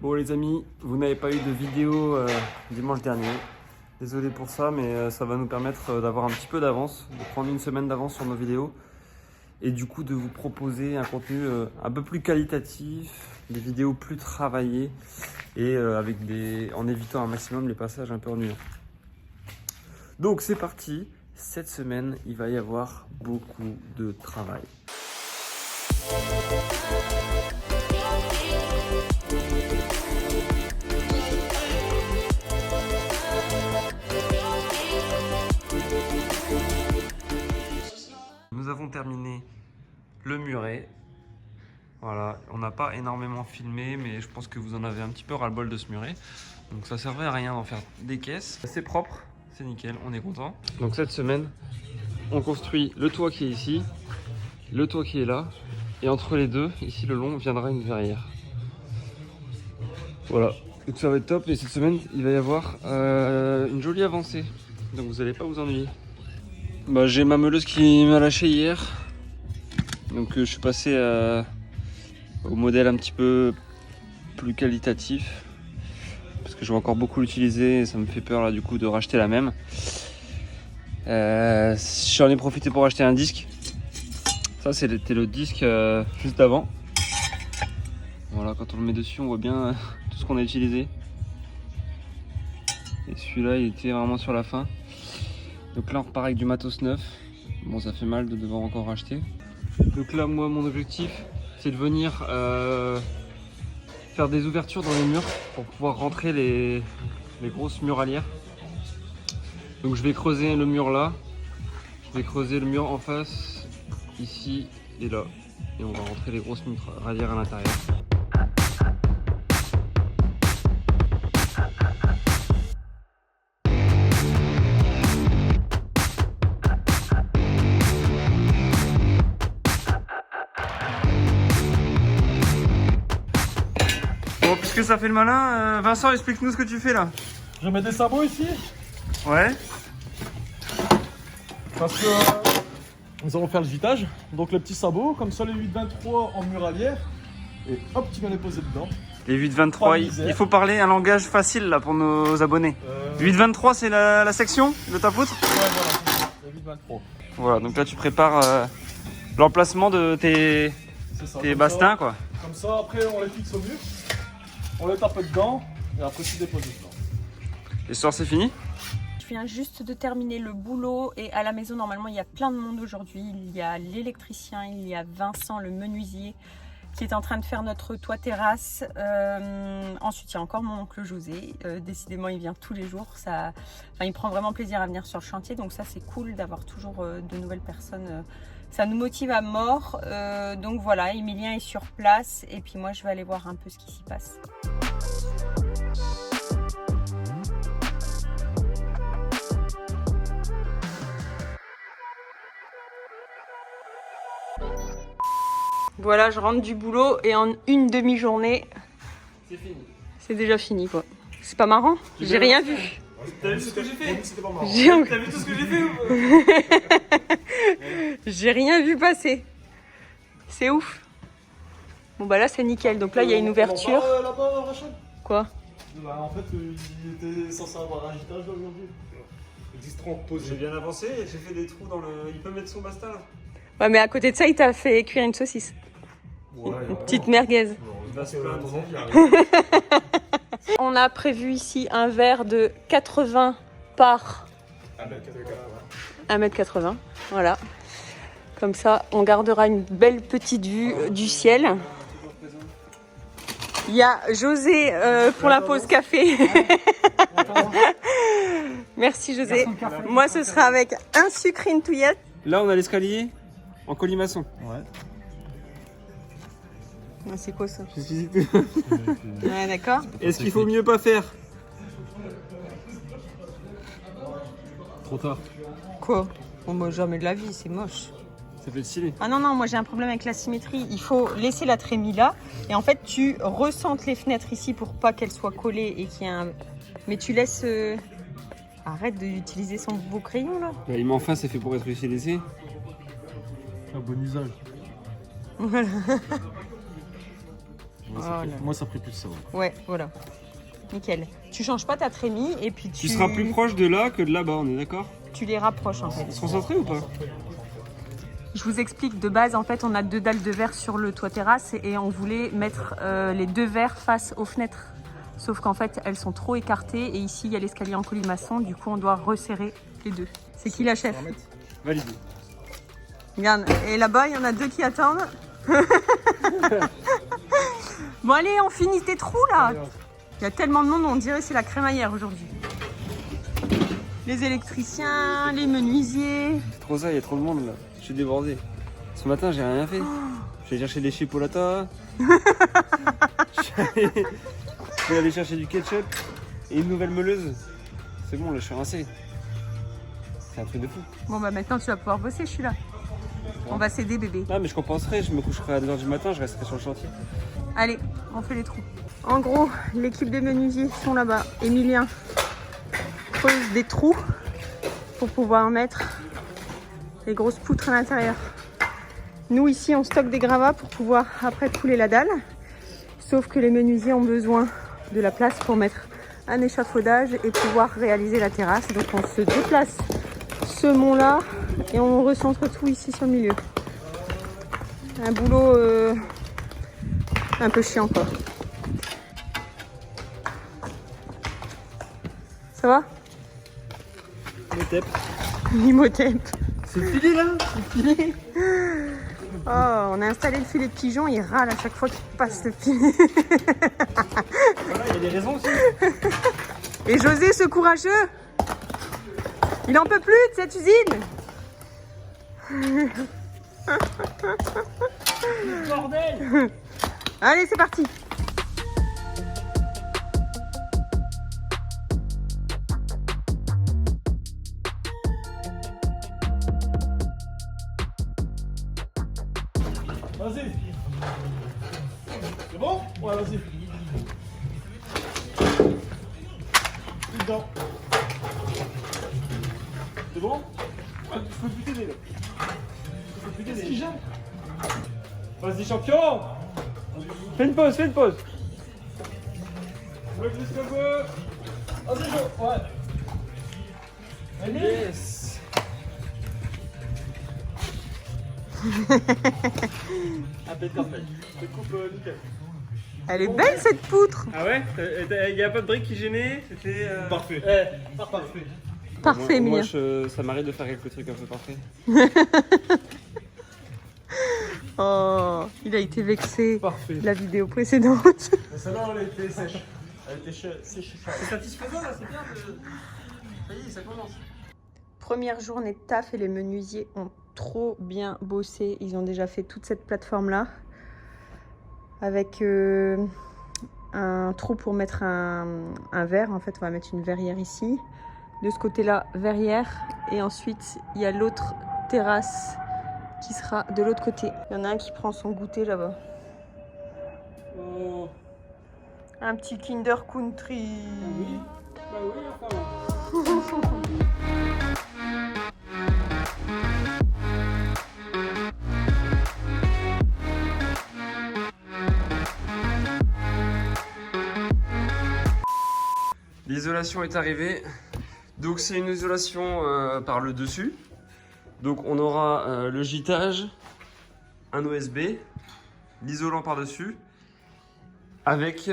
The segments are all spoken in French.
Bon les amis, vous n'avez pas eu de vidéo dimanche dernier. Désolé pour ça, mais ça va nous permettre d'avoir un petit peu d'avance, de prendre une semaine d'avance sur nos vidéos. Et du coup de vous proposer un contenu un peu plus qualitatif, des vidéos plus travaillées et en évitant un maximum les passages un peu ennuyants. Donc c'est parti, cette semaine il va y avoir beaucoup de travail. Nous avons terminé le muret. Voilà, on n'a pas énormément filmé, mais je pense que vous en avez un petit peu ras-le-bol de ce muret. Donc ça servait à rien d'en faire des caisses. C'est propre, c'est nickel, on est content. Donc cette semaine, on construit le toit qui est ici, le toit qui est là, et entre les deux, ici le long, viendra une verrière. Voilà, donc ça va être top. Et cette semaine, il va y avoir une jolie avancée, donc vous n'allez pas vous ennuyer. Bah, j'ai ma meuleuse qui m'a lâché hier, donc je suis passé au modèle un petit peu plus qualitatif parce que je vais encore beaucoup l'utiliser et ça me fait peur là du coup de racheter la même. J'en ai profité pour acheter un disque. Ça c'était le disque juste avant. Voilà, quand on le met dessus on voit bien tout ce qu'on a utilisé. Et celui-là il était vraiment sur la fin. Donc là on repart avec du matos neuf. Bon, ça fait mal de devoir encore racheter. Donc là moi mon objectif c'est de venir faire des ouvertures dans les murs pour pouvoir rentrer les grosses muralières. Donc je vais creuser le mur là, je vais creuser le mur en face, ici et là, et on va rentrer les grosses muralières à l'intérieur. Bon, puisque ça fait le malin, Vincent, explique-nous ce que tu fais là. Je mets des sabots ici. Ouais. Parce que nous allons faire le vitage. Donc les petits sabots, comme ça les 8,23 en muralière. Et hop, tu viens les poser dedans. Les 8,23, il faut parler un langage facile là pour nos abonnés. 8,23 c'est la section de ta poutre? Ouais, voilà, les 8,23. Voilà, donc là tu prépares l'emplacement de tes bastins quoi. Comme ça, après on les fixe au mur. On les tape dedans. Et après tu déposes dedans. Et ce soir c'est fini? Je viens juste de terminer le boulot et à la maison normalement il y a plein de monde aujourd'hui. Il y a l'électricien, il y a Vincent le menuisier qui est en train de faire notre toit terrasse. Ensuite il y a encore mon oncle José. Décidément il vient tous les jours. Il prend vraiment plaisir à venir sur le chantier, donc ça c'est cool d'avoir toujours de nouvelles personnes. Ça nous motive à mort. Donc voilà, Emilien est sur place et puis moi je vais aller voir un peu ce qui s'y passe. Voilà, je rentre du boulot et en une demi-journée, C'est fini. c'est déjà fini quoi. C'est pas marrant? J'ai rien vu. T'as vu ce que j'ai fait? C'était pas marrant. T'as vu tout ce que j'ai fait ou J'ai rien vu passer. C'est ouf. Bon bah là c'est nickel. Donc là il y a une ouverture. Là-bas, Rachel. Quoi? Bah, en fait, il était censé avoir un gitage là aujourd'hui. J'ai bien avancé, j'ai fait des trous dans le... Il peut mettre son bastin là? Ouais mais à côté de ça il t'a fait cuire une saucisse. Ouais, Une petite merguez. Il va se plaindre. On a prévu ici un verre de 80 par 1,80 m. Voilà. Comme ça, on gardera une belle petite vue du ciel. Il y a José pour la pause café. Merci José. Moi, ce sera avec un sucre une touillette. Là on a l'escalier en colimaçon. Ouais. C'est quoi ça? Ouais, Ouais, d'accord. est-ce qu'il faut mieux pas faire? Trop tard. Quoi? Bon, moi, jamais de la vie, c'est moche. Ça fait stylé. Ah non, non, moi j'ai un problème avec la symétrie. Il faut laisser la trémie là. Et en fait, tu recentres les fenêtres ici pour pas qu'elles soient collées et qu'il y ait un... Mais tu laisses... Arrête d'utiliser son beau crayon là. Bah, il m'en face, c'est fait pour être utilisé. Un bon usage. Voilà. Moi, ça ferait plus ça. Ouais, voilà. Nickel. Tu changes pas ta trémie et puis Tu seras plus proche de là que de là-bas, on est d'accord? Tu les rapproches en fait. Ils sont centrés ou pas? Je vous explique, de base en fait on a 2 dalles de verre sur le toit terrasse et on voulait mettre les 2 verres face aux fenêtres. Sauf qu'en fait elles sont trop écartées et ici il y a l'escalier en colimaçon, du coup on doit resserrer les 2. C'est qui la chef? Validé. Regarde, et là-bas il y en a 2 qui attendent. Bon allez, on finit tes trous là. Il y a tellement de monde, on dirait c'est la crémaillère aujourd'hui. Les électriciens, les menuisiers. C'est trop ça, il y a trop de monde là. Je suis débordé. Ce matin, j'ai rien fait. Je vais chercher des chipolatas. Je vais aller chercher du ketchup et une nouvelle meuleuse. C'est bon, là, je suis rincé. C'est un truc de fou. Bon bah maintenant tu vas pouvoir bosser, je suis là. On va s'aider bébé. Non, mais je compenserai. Je me coucherai à 2h du matin, je resterai sur le chantier. Allez, on fait les trous. En gros, l'équipe des menuisiers sont là-bas. Emilien creuse des trous pour pouvoir mettre les grosses poutres à l'intérieur. Nous ici, on stocke des gravats pour pouvoir après couler la dalle. Sauf que les menuisiers ont besoin de la place pour mettre un échafaudage et pouvoir réaliser la terrasse. Donc on se déplace ce mont-là et on recentre tout ici sur le milieu. Un boulot un peu chiant quoi. Ça va? Imhotep. Imhotep. C'est filé là? C'est filé. Oh, on a installé le filet de pigeon, il râle à chaque fois qu'il passe le filet. Voilà, il y a des raisons aussi. Et José, ce courageux, il en peut plus de cette usine. Bordel. Allez, c'est parti. Vas-y. C'est bon? Ouais, vas-y. Dedans. C'est bon? Ouais, je peux plus t'aider là. Je peux plus t'aider. Vas-y, champion! Fais une pause, fais une pause. Bloque jusqu'au bout. Vas-y, go. Ouais. Allez. Yes. Impec parfait. Je te coupe nickel. Elle est belle cette poutre. Ah ouais? Il n'y a pas de briques qui gênaient? C'était. Parfait. Parfait. Parfait, Moi, Mia. ça m'arrive de faire quelques trucs un peu parfaits. Oh, il a été vexé. Parfait. La vidéo précédente. Mais celle-là, elle a été sèche. Elle a été sèche. C'est satisfaisant là, c'est bien de. Ça y est, ça commence. Première journée de taf et les menuisiers ont trop bien bossé. Ils ont déjà fait toute cette plateforme là avec un trou pour mettre un verre. En fait, on va mettre une verrière ici. De ce côté-là, verrière. Et ensuite, il y a l'autre terrasse qui sera de l'autre côté. Il y en a un qui prend son goûter là-bas. Oh. Un petit Kinder Country. Oui. Bah oui, enfin. L'isolation est arrivée. Donc c'est une isolation par le dessus. Donc on aura le gîtage, un OSB, l'isolant par-dessus, avec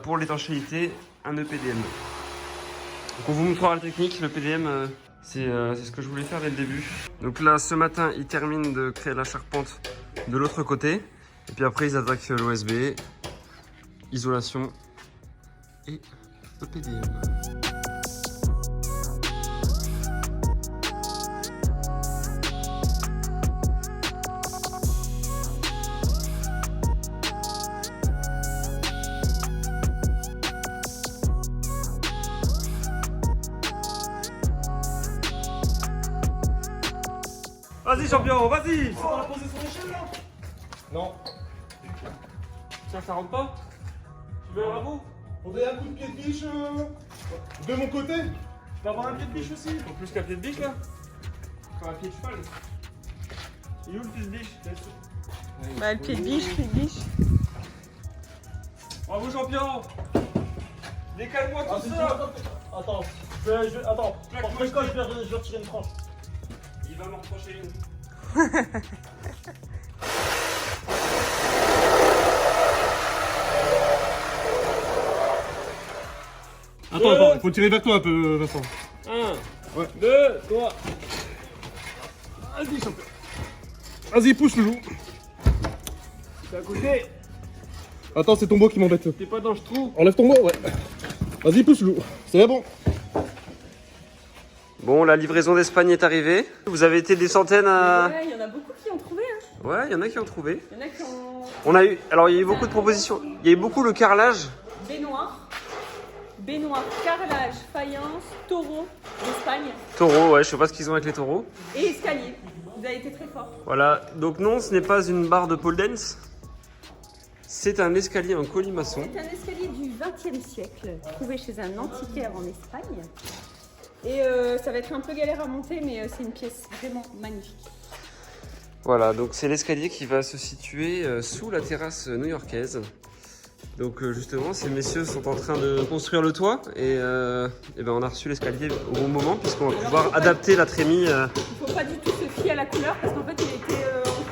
pour l'étanchéité un EPDM. Donc on vous montrera la technique, le PDM c'est ce que je voulais faire dès le début. Donc là ce matin ils terminent de créer la charpente de l'autre côté. Et puis après ils attaquent l'OSB, isolation et EPDM. Vas-y champion, vas-y. On va poser son échelle là? Non. Tiens, ça rentre pas? Tu veux un rabot? Faudrait un coup de pied de biche de mon côté. Je peux avoir un pied de biche aussi. Faut plus qu'un pied de biche là? Faut un pied de cheval. Il est où le pied de biche? Bah, le pied de biche, pied de biche. vous champion. Décale-moi Ah, tout c'est ça. Attends, attends. Par contre, je vais retirer une tranche. Il va m'en reprocher une. Attends, il faut tirer vers toi un peu, Vincent. 1, Ouais. 2, 3. Vas-y, champion. Vas-y, pousse, Loulou. C'est à côté. Attends, c'est ton beau qui m'embête. T'es pas dans le trou. Enlève ton beau, ouais. Vas-y, pousse, Loulou. C'est bon. Bon, la livraison d'Espagne est arrivée. Vous avez été des centaines à... Ouais, il y en a beaucoup qui ont trouvé. Hein. Ouais, il y en a qui ont trouvé. Il y en a qui ont On a eu... Alors, il y a eu beaucoup de propositions. Il y a eu beaucoup le carrelage. baignoire, carrelage, faïence, taureau d'Espagne Taureau, ouais, je sais pas ce qu'ils ont avec les taureaux. et escalier. Vous avez été très fort. Voilà, donc non, ce n'est pas une barre de pole dance. C'est un escalier en colimaçon. C'est un escalier du XXe siècle, trouvé chez un antiquaire en Espagne. Et ça va être un peu galère à monter, mais c'est une pièce vraiment magnifique. Voilà, donc c'est l'escalier qui va se situer sous la terrasse new-yorkaise. Donc justement, ces messieurs sont en train de construire le toit et ben on a reçu l'escalier au bon moment puisqu'on va pouvoir adapter la trémie. Il ne faut pas du tout se fier à la couleur parce qu'en fait il était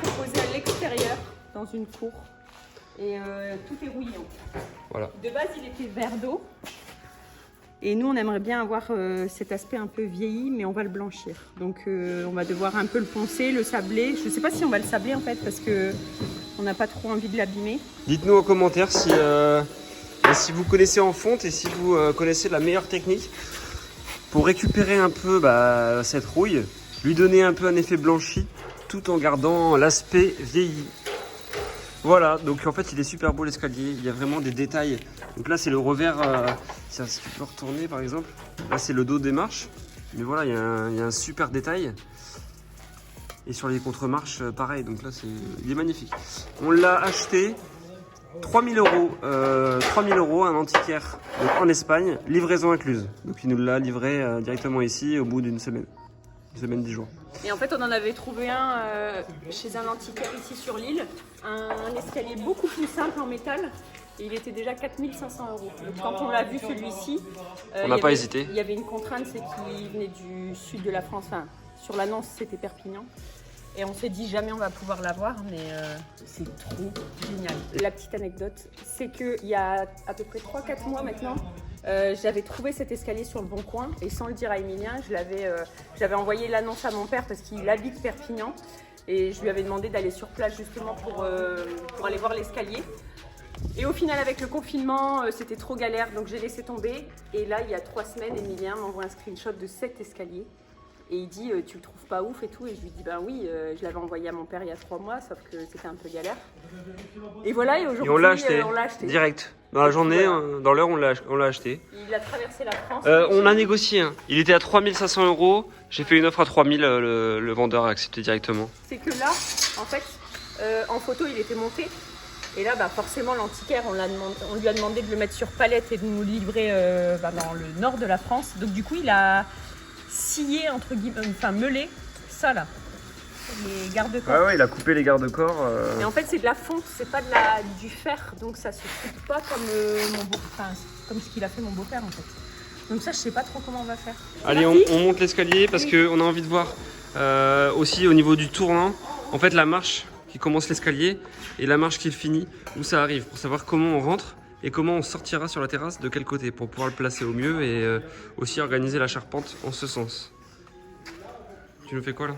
proposé à l'extérieur, dans une cour. Et tout est rouillé. Voilà. De base il était vert d'eau. Et nous on aimerait bien avoir cet aspect un peu vieilli, mais on va le blanchir. Donc on va devoir un peu le poncer, le sabler. Je ne sais pas si on va le sabler en fait parce que on n'a pas trop envie de l'abîmer. Dites-nous en commentaire si vous connaissez en fonte et si vous connaissez la meilleure technique pour récupérer un peu cette rouille, lui donner un peu un effet blanchi tout en gardant l'aspect vieilli. Voilà, donc en fait il est super beau l'escalier, il y a vraiment des détails. Donc là c'est le revers, si tu peux retourner par exemple, là c'est le dos des marches, mais voilà il y a un super détail. Et sur les contre-marches pareil, donc là il est magnifique. On l'a acheté 3000 €, 3000 € un antiquaire donc en Espagne, livraison incluse. Donc il nous l'a livré directement ici au bout d'une semaine 10 jours. Et en fait, on en avait trouvé un chez un antiquaire ici sur l'île, un escalier beaucoup plus simple en métal. Et il était déjà 4500 €. Donc quand on l'a vu celui-ci, On n'a pas hésité. Il y avait une contrainte, c'est qu'il venait du sud de la France. Enfin, sur l'annonce, c'était Perpignan. Et on s'est dit jamais on va pouvoir l'avoir, mais c'est trop génial. La petite anecdote, c'est qu'il y a à peu près 3-4 mois maintenant, j'avais trouvé cet escalier sur le Bon Coin et sans le dire à Emilien, j'avais envoyé l'annonce à mon père parce qu'il habite Perpignan et je lui avais demandé d'aller sur place justement pour aller voir l'escalier. Et au final avec le confinement, c'était trop galère donc j'ai laissé tomber et là il y a 3 semaines, Emilien m'envoie un screenshot de cet escalier. Et il dit, tu le trouves pas ouf et tout. Et je lui dis, ben oui, je l'avais envoyé à mon père il y a 3 mois, sauf que c'était un peu galère. Et voilà, et aujourd'hui, Et on l'a acheté, direct. Dans la journée, dans l'heure, on l'a acheté. Il a traversé la France. On a négocié. Hein. Il était à 3500 €. J'ai fait une offre à 3000. Le vendeur a accepté directement. C'est que là, en fait, en photo, il était monté. Et là, bah, forcément, l'antiquaire, on lui a demandé de le mettre sur palette et de nous livrer dans le nord de la France. Donc du coup, il a scié, entre guillemets, enfin meulé, ça là, les garde-corps. Ah ouais, il a coupé les garde-corps. Et en fait, c'est de la fonte, c'est pas du fer, donc ça se coupe pas comme ce qu'il a fait mon beau-père en fait. Donc ça, je sais pas trop comment on va faire. Allez, on monte l'escalier parce qu'on a envie de voir aussi au niveau du tournant, en fait la marche qui commence l'escalier et la marche qui le finit, où ça arrive, pour savoir comment on rentre et comment on sortira sur la terrasse, de quel côté, pour pouvoir le placer au mieux et aussi organiser la charpente en ce sens. Tu nous fais quoi là ?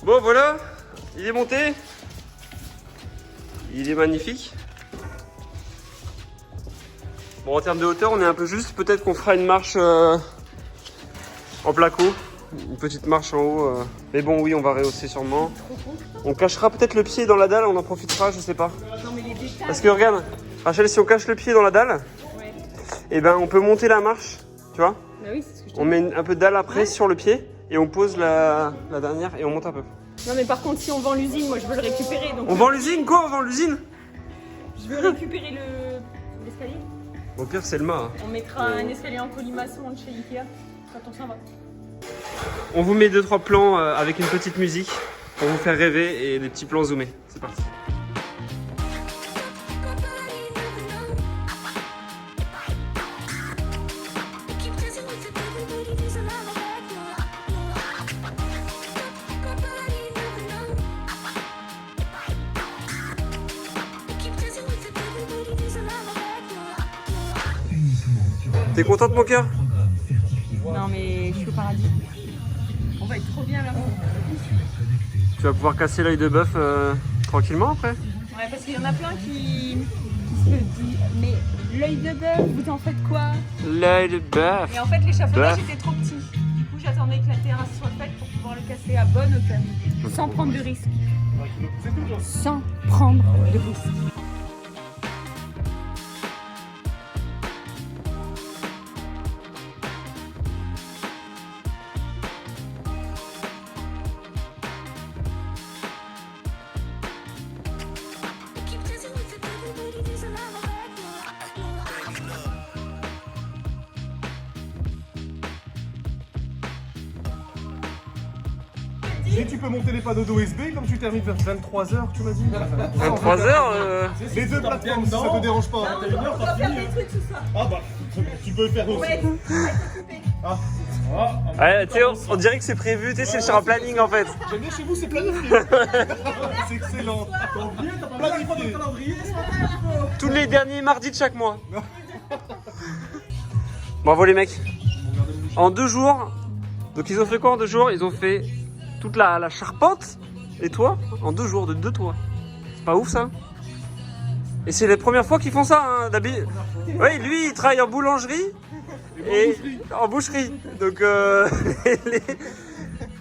Bon voilà, il est monté. Il est magnifique. Bon, en termes de hauteur, on est un peu juste. Peut-être qu'on fera une marche en placo. Une petite marche en haut. Mais bon, oui, on va rehausser sûrement. On cachera peut-être le pied dans la dalle, on en profitera, je sais pas. Non, mais les détails. Parce que regarde, Rachel, si on cache le pied dans la dalle, Ouais. et ben on peut monter la marche, tu vois. Bah oui, c'est ce que je te On met un peu de dalle après sur le pied et on pose la dernière et on monte un peu. Non, mais par contre, si on vend l'usine, moi je veux le récupérer. Donc On vend l'usine quoi? On vend l'usine? je veux récupérer l'escalier. Au pire, c'est le mât. Hein. On mettra un escalier en colimaçon de chez Ikea. quand on s'en va. On vous met 2-3 plans avec une petite musique pour vous faire rêver et des petits plans zoomés. C'est parti. T'es contente mon cœur? Non mais je suis au paradis. On va être trop bien là. Tu vas pouvoir casser l'œil de bœuf tranquillement après? Ouais, parce qu'il y en a plein qui se disent mais l'œil de bœuf, vous en faites quoi? L'œil de bœuf. Et en fait l'échafaudage Bœuf. était trop petit. Du coup j'attendais que la terrasse soit faite pour pouvoir le casser à bonne hauteur. Sans prendre de risque. Sans prendre de risque. Si tu peux monter les panneaux d'OSB, comme tu termines vers 23h, tu m'as dit. 23h Les deux plateformes, si ça te dérange pas. On doit faire des trucs sous ça. Ah bah, tu peux le faire aussi. Ah. Ouais, tu sais, on dirait que c'est prévu, tu sais, c'est sur un planning en fait. J'aime bien chez vous, c'est planifié. C'est excellent. T'as pas planifié. Tous les derniers mardis de chaque mois. Bravo les mecs. En 2 jours, donc ils ont fait quoi en 2 jours? Ils ont fait toute la charpente et toits en 2 jours, de 2 toits. C'est pas ouf ça? Et c'est la première fois qu'ils font ça, hein, d'habitude. Oui, lui il travaille en boulangerie et en boucherie. Donc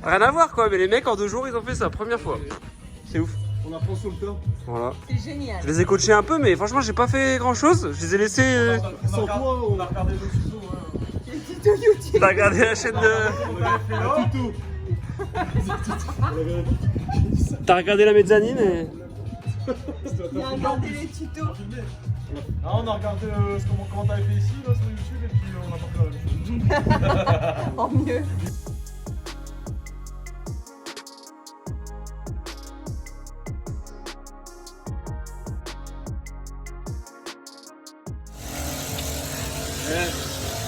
rien à voir quoi, mais les mecs en 2 jours ils ont fait ça, première fois. C'est ouf. On apprend sur le tas. Voilà. C'est génial. Je les ai coachés un peu, mais franchement j'ai pas fait grand chose. Je les ai laissés. Sans toi, on a regardé le tuto. Les tutos YouTube. T'as regardé la chaîne de. Un tuto. T'as regardé la mezzanine et. Il a regardé les tutos. Ah, on a regardé comment t'avais fait ici là, sur YouTube et puis on a pas fait la même chose. En mieux.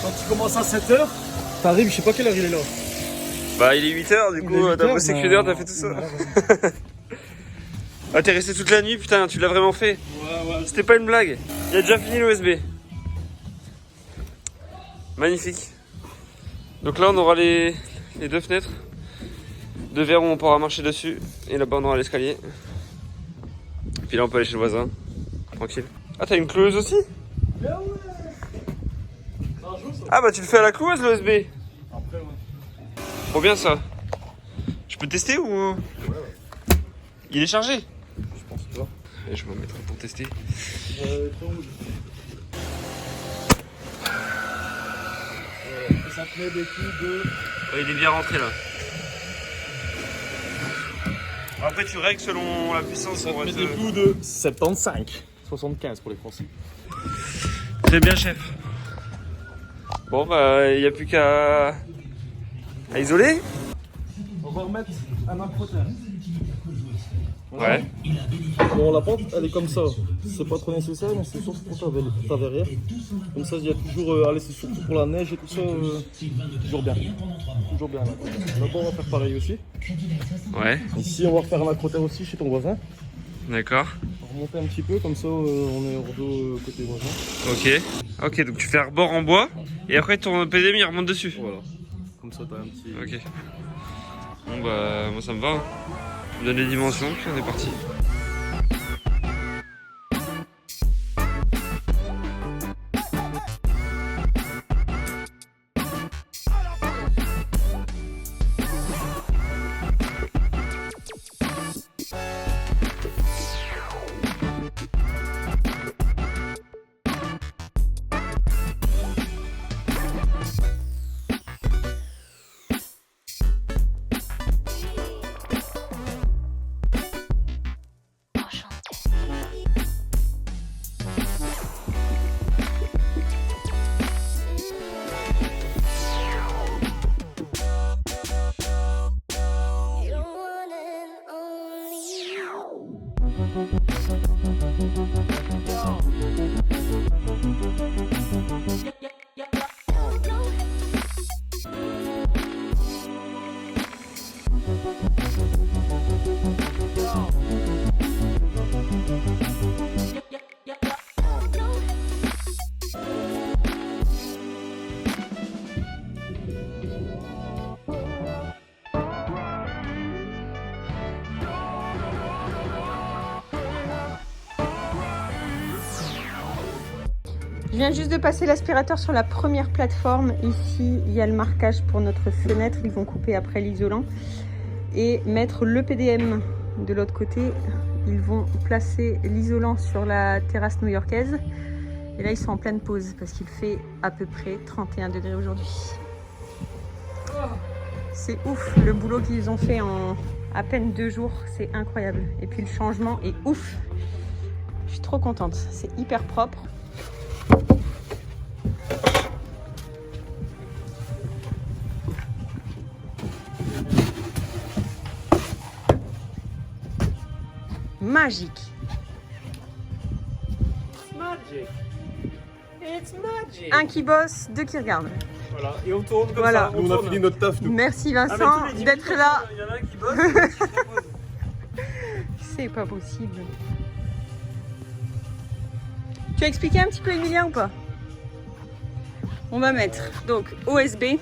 Quand tu commences à 7h, t'arrives, je sais pas quelle heure il est là. Bah il est 8h du coup, t'as bossé qu'une heure, t'as fait tout ça. Ah t'es resté toute la nuit, putain, tu l'as vraiment fait. Ouais. C'était pas une blague. Il a déjà fini l'OSB. Magnifique. Donc là on aura les 2 fenêtres. 2 verres où on pourra marcher dessus. Et là-bas on aura l'escalier. Puis là on peut aller chez le voisin. Tranquille. Ah t'as une cloueuse aussi? Ah bah tu le fais à la cloueuse l'OSB. Après, ouais. Trop bien ça. Je peux tester ou... Il est chargé? Je pense pas. Et je vais me mettre pour tester. Ça te met des coups de... Ouais, il est bien rentré là. Après tu règles selon la puissance. Ça te pour met être... des coups de 75. 75 pour les Français. Très bien chef. Bon bah il n'y a plus qu'à isoler. On va remettre un accrocheur. Ouais. Bon, la pente, elle est comme ça. C'est pas trop nécessaire, mais c'est surtout pour ta verrière. Comme ça, il y a toujours. Allez, c'est surtout pour la neige et tout ça. Toujours bien. Toujours bien. D'abord, on va faire pareil aussi. Ouais. Ici, on va refaire un accrocheur aussi chez ton voisin. D'accord. On va remonter un petit peu, comme ça, on est hors d'eau côté voisin. Ok. Ok, donc tu fais un rebord en bois et après ton PDM il remonte dessus. Voilà. Comme ça, t'as un petit. Ok. Bon bah moi ça me va. Hein. Je me donne les dimensions puis on est parti. Je viens juste de passer l'aspirateur sur la première plateforme. Ici, il y a le marquage pour notre fenêtre. Ils vont couper après l'isolant et mettre le PDM de l'autre côté. Ils vont placer l'isolant sur la terrasse new-yorkaise. Et là, ils sont en pleine pause parce qu'il fait à peu près 31 degrés aujourd'hui. C'est ouf le boulot qu'ils ont fait en à peine 2 jours. C'est incroyable. Et puis le changement est ouf. Je suis trop contente. C'est hyper propre. Magique. Magic. It's magic. Un qui bosse, 2 qui regardent. Voilà, et on tourne comme Voilà. ça. Nous, on a fini notre taf, nous. Merci Ah, mais Vincent tous les 10 d'être minutes, là. Il y en a un qui bosse et l'autre qui se repose. C'est pas possible. Tu as expliqué un petit peu Emilien ou pas? On va mettre donc OSB,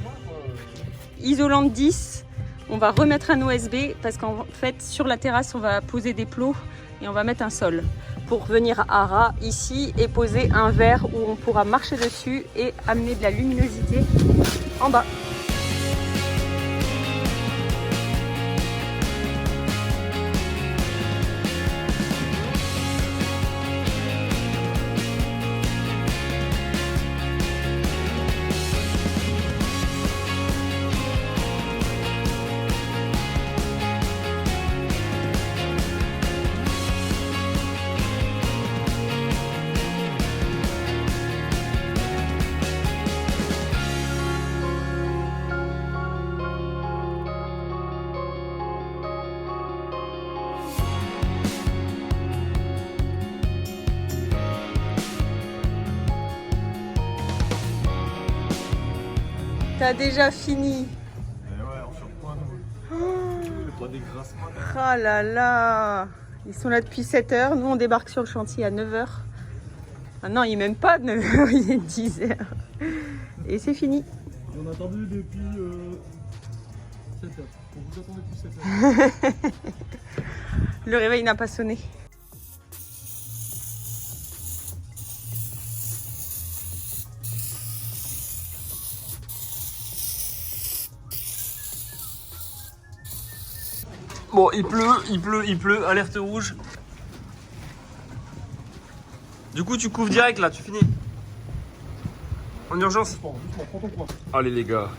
isolant de 10. On va remettre un OSB parce qu'en fait sur la terrasse on va poser des plots et on va mettre un sol pour venir à ras ici et poser un verre où on pourra marcher dessus et amener de la luminosité en bas. T'as déjà fini. Eh ouais, on surprend, nous. Pas des grasses. Ah là là. Ils sont là depuis 7 h. Nous on débarque sur le chantier à 9 h. Ah non, il n'est même pas 9 h, il est 10 h. Et c'est fini. On a attendu depuis 7 heures. On vous attend depuis 7 heures. Le réveil n'a pas sonné. Bon, il pleut, alerte rouge. Du coup, tu couvres direct là, tu finis. En urgence. Doucement, prends ton coin. Allez les gars.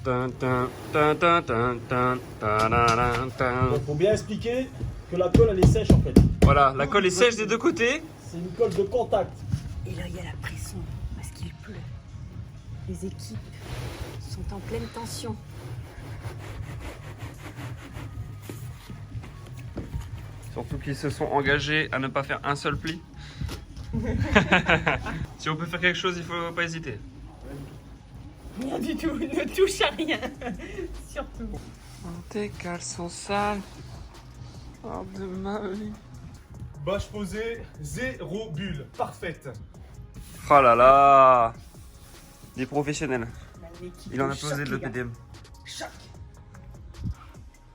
Tin, tin, tin, tin, tin, tin, tadadam, tin. Donc, faut bien expliquer que la colle elle est sèche en fait. Voilà, la colle est sèche des deux côtés. C'est une colle de contact. Et là, il y a la pression parce qu'il pleut. Les équipes sont en pleine tension. Surtout qu'ils se sont engagés à ne pas faire un seul pli. Si on peut faire quelque chose, il faut pas hésiter. Rien du tout, ne touche à rien. Surtout. Tes caleçons sales. Oh de ma vie. Bâche posée, 0 bulle, parfaite. Oh là là. Des professionnels. L'équipe Il en a choc, posé de les gars. l'EPDM. Choc.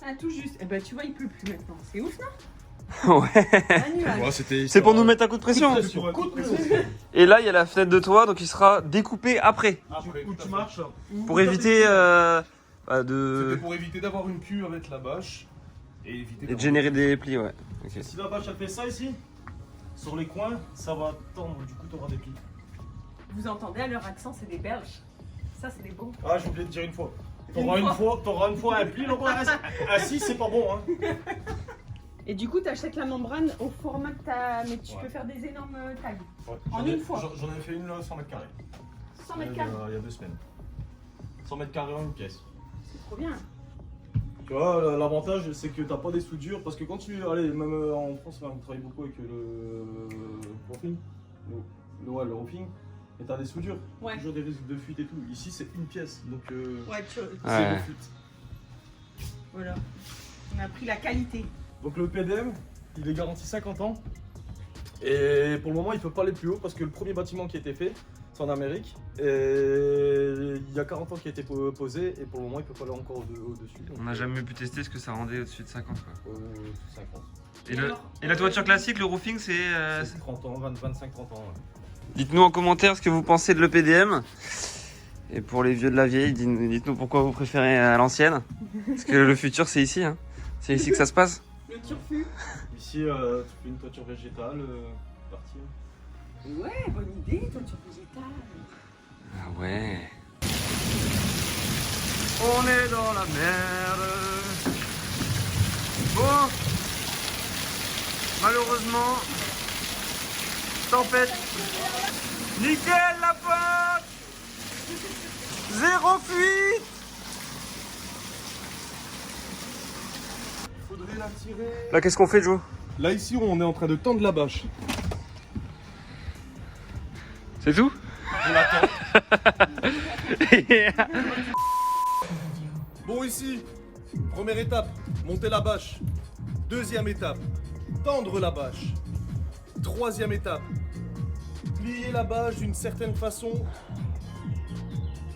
Ah, tout juste. Eh ben, tu vois, il pleut plus maintenant. C'est ouf, non? Ouais. Un nuage. C'est pour nous mettre un coup de pression. Coup de pression. Et là, il y a la fenêtre de toit, donc il sera découpé après. Après, où tu marches. Pour éviter C'était de pour éviter d'avoir une queue avec la bâche et éviter de générer des plis, ouais. Ok. Si la bâche a fait ça ici, sur les coins, ça va tendre, du coup tu auras des plis. Vous entendez à leur accent, c'est des Belges. Ça, c'est des bons. Ah, j'ai oublié de dire une fois. T'auras une fois un pli, le reste. Assis, c'est pas bon, hein. Et du coup, tu achètes la membrane au format que tu as. Mais tu peux faire des énormes tags. Ouais. En une fois. J'en ai fait une là, 100 mètres carrés. 100 mètres carrés. Il y a 2 semaines. 100 mètres carrés en une pièce. C'est trop bien. Tu vois, l'avantage c'est que t'as pas des soudures, parce que quand tu... Allez, même en France, on travaille beaucoup avec le roofing, le roofing, et t'as des soudures, toujours des risques de fuite et tout. Ici c'est une pièce, donc c'est une fuite. Voilà, on a pris la qualité. Donc le PDM, il est garanti 50 ans, et pour le moment il peut pas aller plus haut, parce que le premier bâtiment qui a été fait, c'est en Amérique, et il y a 40 ans qui a été posé, et pour le moment il peut pas aller encore au-dessus. On n'a jamais pu tester ce que ça rendait au-dessus de 50 quoi. 50. Et la toiture classique, le roofing, c'est 30 ans, 25-30 ans. Ouais. Dites-nous en commentaire ce que vous pensez de l'EPDM. Et pour les vieux de la vieille, dites-nous pourquoi vous préférez à l'ancienne. Parce que le futur c'est ici, hein. C'est ici que ça se passe. Le turfu. Ici, tu fais une toiture végétale, partie. Ouais, bonne idée, toiture végétale. Ah ouais. On est dans la merde. Bon. Malheureusement, tempête. Nickel la pote. Zéro fuite. Faudrait la tirer. Là, qu'est-ce qu'on fait, Joe? Là, ici, on est en train de tendre la bâche. C'est tout? On l'attend. Bon, ici, première étape, monter la bâche. Deuxième étape, tendre la bâche. Troisième étape, plier la bâche d'une certaine façon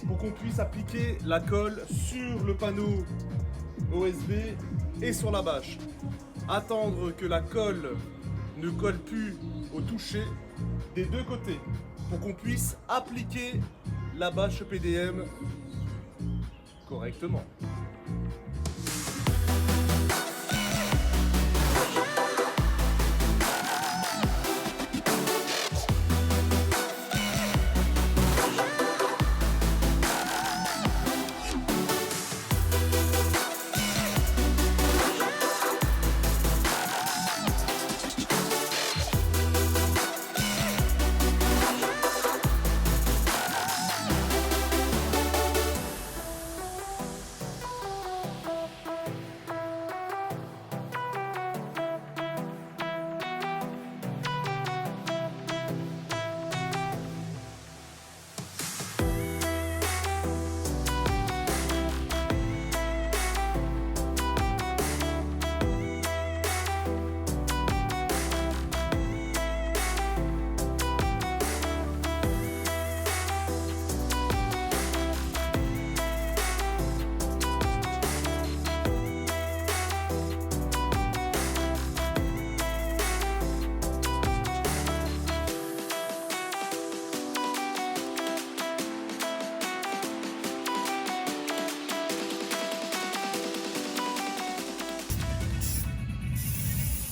pour qu'on puisse appliquer la colle sur le panneau OSB et sur la bâche. Attendre que la colle ne colle plus au toucher des deux côtés pour qu'on puisse appliquer la bâche PDM correctement.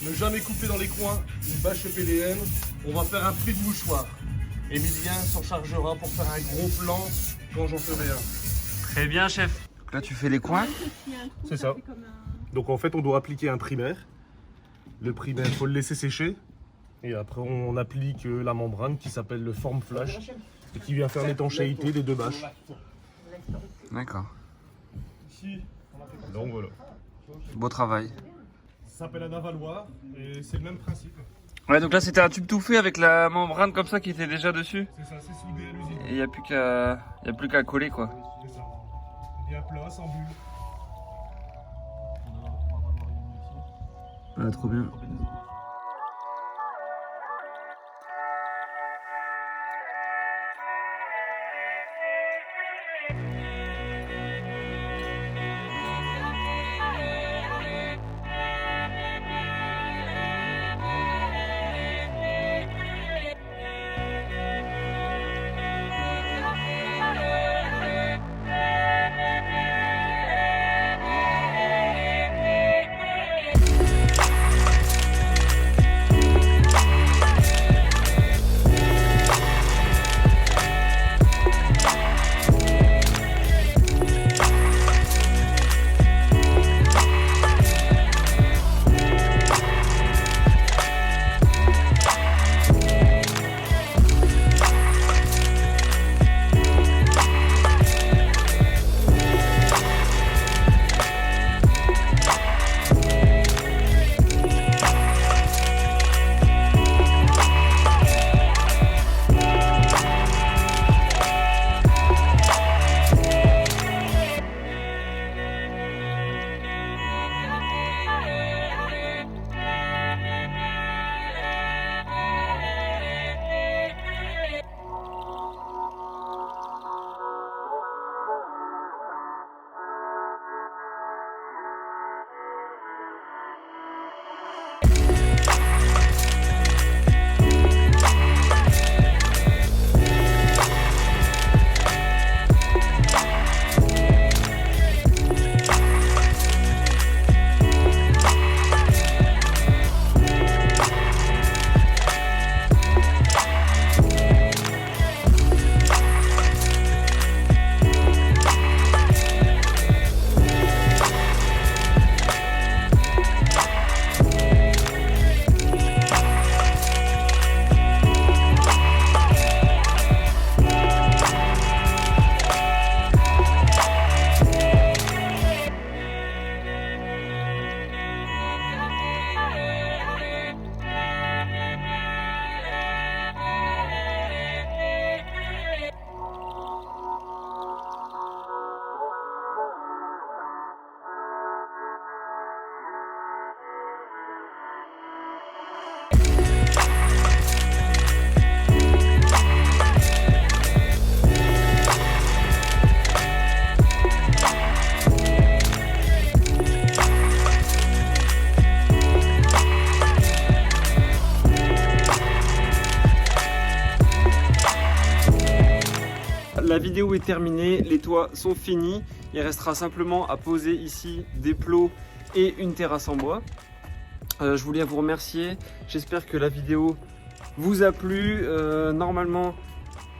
Ne jamais couper dans les coins une bâche PDM. On va faire un pli de mouchoir. Emilien s'en chargera pour faire un gros plan quand j'en ferai un. Très bien, chef. Donc là, tu fais les coins. C'est ça. Donc en fait, on doit appliquer un primaire. Le primaire, il faut le laisser sécher. Et après, on applique la membrane qui s'appelle le form flash et qui vient faire l'étanchéité des deux bâches. D'accord. Ici, donc voilà. Beau travail. Ça s'appelle un avaloir et c'est le même principe. Ouais, donc là, c'était un tube tout fait avec la membrane comme ça qui était déjà dessus. C'est ça, c'est soudé à l'usine. Et il n'y a plus qu'à coller, quoi. C'est ça. Bien plat, sans bulle. Ah, trop bien. vidéo est terminée, les toits sont finis. Il restera simplement à poser ici des plots et une terrasse en bois. Je voulais vous remercier. J'espère que la vidéo vous a plu. Normalement,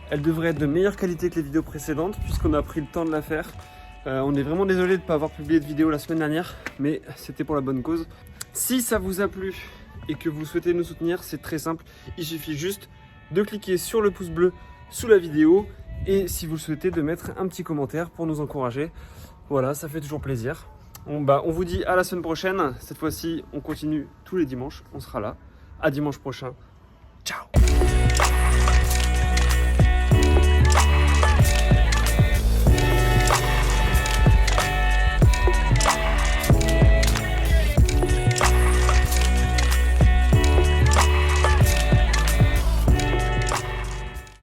elle devrait être de meilleure qualité que les vidéos précédentes puisqu'on a pris le temps de la faire. On est vraiment désolé de ne pas avoir publié de vidéo la semaine dernière, mais c'était pour la bonne cause. Si ça vous a plu et que vous souhaitez nous soutenir, c'est très simple. Il suffit juste de cliquer sur le pouce bleu sous la vidéo et si vous le souhaitez de mettre un petit commentaire pour nous encourager. Voilà, ça fait toujours plaisir. On vous dit à la semaine prochaine. Cette fois-ci, on continue tous les dimanches. On sera là. À dimanche prochain. Ciao!